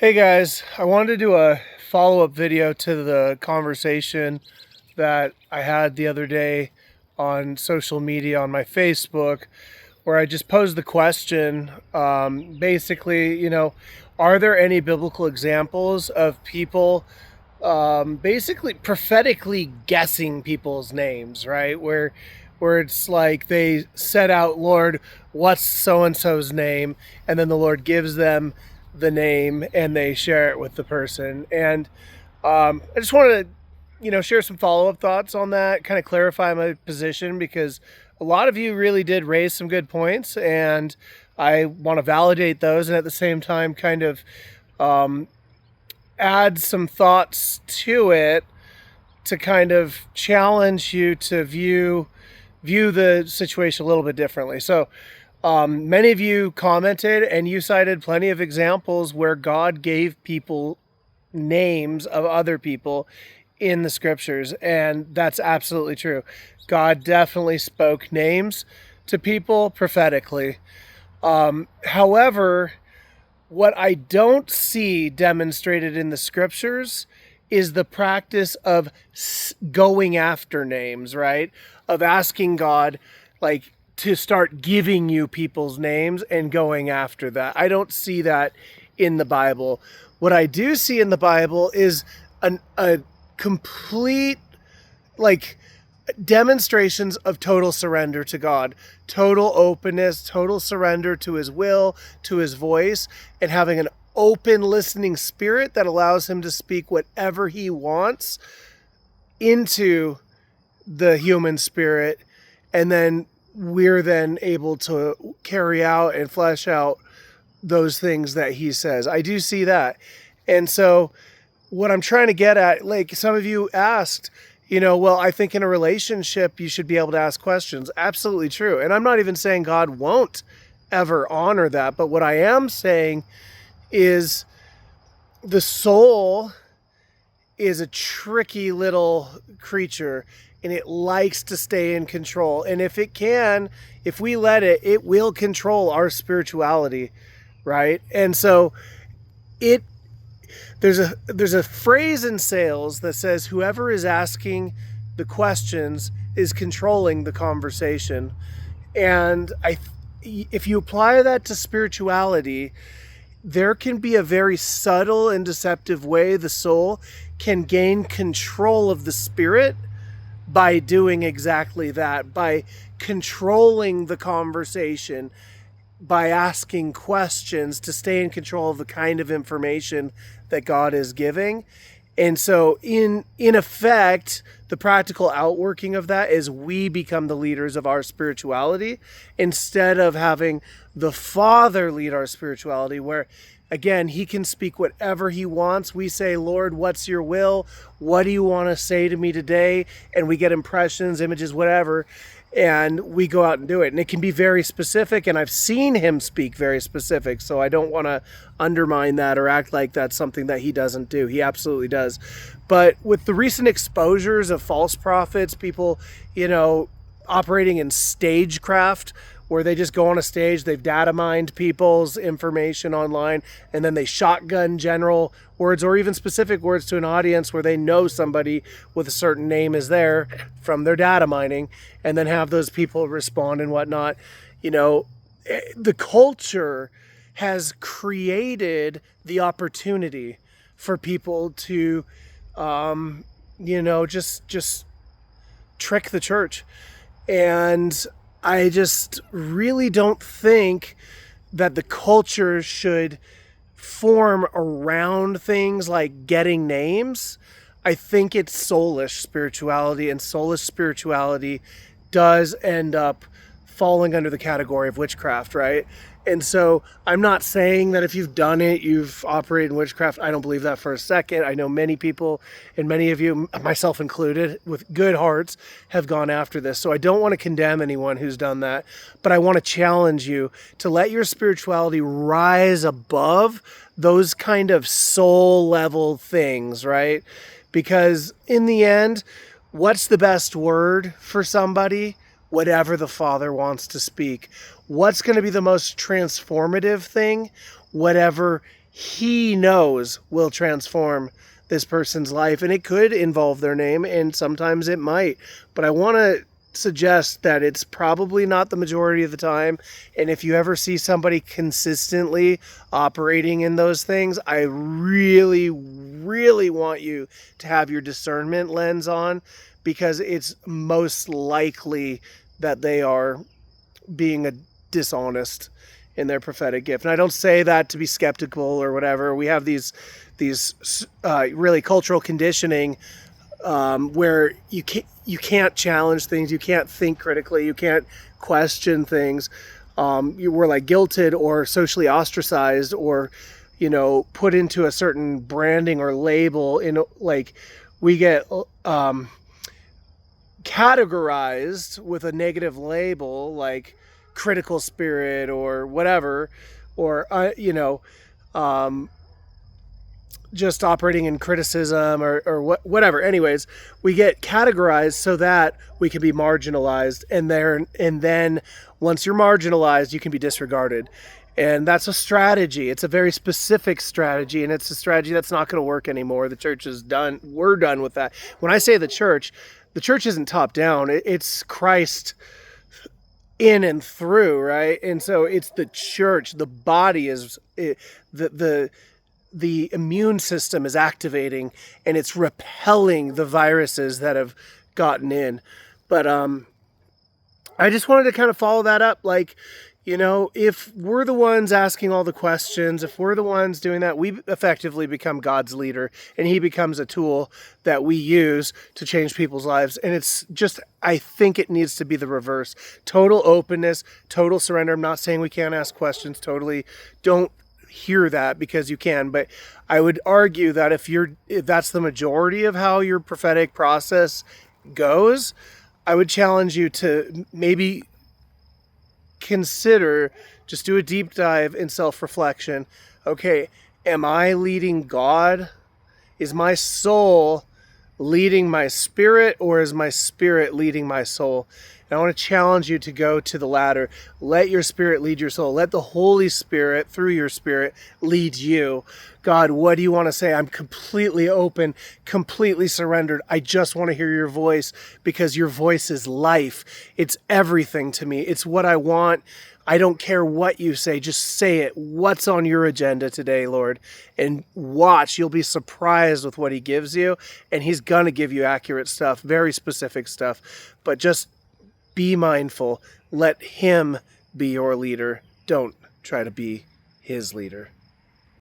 Hey guys, I wanted to do a follow-up video to the conversation that I had the other day on social media on my Facebook, where I just posed the question, basically, are there any biblical examples of people basically prophetically guessing people's names, right? Where it's like they set out, Lord, what's so and so's name, and then the Lord gives them the name and they share it with the person. And I just wanted to, share some follow-up thoughts on that, kind of clarify my position, because a lot of you really did raise some good points, and I want to validate those, and at the same time kind of um, add some thoughts to it to kind of challenge you to view the situation a little bit differently. So many of you commented and you cited plenty of examples where God gave people names of other people in the scriptures, and that's absolutely true. God definitely spoke names to people prophetically. However, what I don't see demonstrated in the scriptures is the practice of going after names, right? Of asking God, like, to start giving you people's names and going after that. I don't see that in the Bible. What I do see in the Bible is a complete, like, demonstrations of total surrender to God, total openness, total surrender to his will, to his voice, and having an open listening spirit that allows him to speak whatever he wants into the human spirit, and then we're then able to carry out and flesh out those things that he says. I do see that. And so what I'm trying to get at, like some of you asked, well, I think in a relationship you should be able to ask questions. Absolutely true. And I'm not even saying God won't ever honor that, but what I am saying is the soul is a tricky little creature, and it likes to stay in control. And if we let it, it will control our spirituality, right? And so there's a phrase in sales that says whoever is asking the questions is controlling the conversation. And if you apply that to spirituality, there can be a very subtle and deceptive way the soul can gain control of the spirit by doing exactly that, by controlling the conversation, by asking questions to stay in control of the kind of information that God is giving. And so in effect, the practical outworking of that is we become the leaders of our spirituality instead of having the Father lead our spirituality, where again, he can speak whatever he wants. We say, Lord, what's your will? What do you want to say to me today? And we get impressions, images, whatever, and we go out and do it. And it can be very specific, and I've seen him speak very specific, so I don't want to undermine that or act like that's something that he doesn't do. He absolutely does. But with the recent exposures of false prophets, people, operating in stagecraft, where they just go on a stage, they've data mined people's information online, and then they shotgun general words or even specific words to an audience where they know somebody with a certain name is there from their data mining, and then have those people respond and whatnot. The culture has created the opportunity for people to, just trick the church. And I just really don't think that the culture should form around things like getting names. I think it's soulish spirituality, and soulish spirituality does end up falling under the category of witchcraft, right? And so I'm not saying that if you've done it, you've operated in witchcraft. I don't believe that for a second. I know many people, and many of you, myself included, with good hearts, have gone after this. So I don't want to condemn anyone who's done that, but I want to challenge you to let your spirituality rise above those kind of soul level things, right? Because in the end, what's the best word for somebody? Whatever the Father wants to speak. What's going to be the most transformative thing? Whatever he knows will transform this person's life, and it could involve their name, and sometimes it might. But I want to suggest that it's probably not the majority of the time. And if you ever see somebody consistently operating in those things, I really, really want you to have your discernment lens on, because it's most likely that they are being a dishonest in their prophetic gift. And I don't say that to be skeptical or whatever. We have these really cultural conditioning where you can't challenge things, you can't think critically, you can't question things. You were like guilted or socially ostracized, or put into a certain branding or label. Like we get categorized with a negative label, like critical spirit or whatever, or just operating in criticism or whatever. Anyways, we get categorized so that we can be marginalized, and then once you're marginalized, you can be disregarded. And that's a strategy. It's a very specific strategy, and it's a strategy that's not going to work anymore. The church is done. We're done with that. When I say the church isn't top down. It's Christ in and through, right? And so it's the church. The body is the immune system is activating, and it's repelling the viruses that have gotten in. But I just wanted to kind of follow that up. Like, if we're the ones asking all the questions, if we're the ones doing that, we effectively become God's leader, and he becomes a tool that we use to change people's lives. And it's just, I think it needs to be the reverse. Total openness, total surrender. I'm not saying we can't ask questions. Totally don't hear that, because you can. But I would argue that if that's the majority of how your prophetic process goes, I would challenge you to maybe consider, just do a deep dive in self-reflection. Okay, am I leading God? Is my soul leading my spirit, or is my spirit leading my soul? And I want to challenge you to go to the latter. Let your spirit lead your soul. Let the Holy Spirit, through your spirit, lead you. God, what do you want to say? I'm completely open, completely surrendered. I just want to hear your voice, because your voice is life. It's everything to me. It's what I want. I don't care what you say. Just say it. What's on your agenda today, Lord? And watch. You'll be surprised with what he gives you. And he's going to give you accurate stuff, very specific stuff. But just be mindful. Let him be your leader. Don't try to be his leader.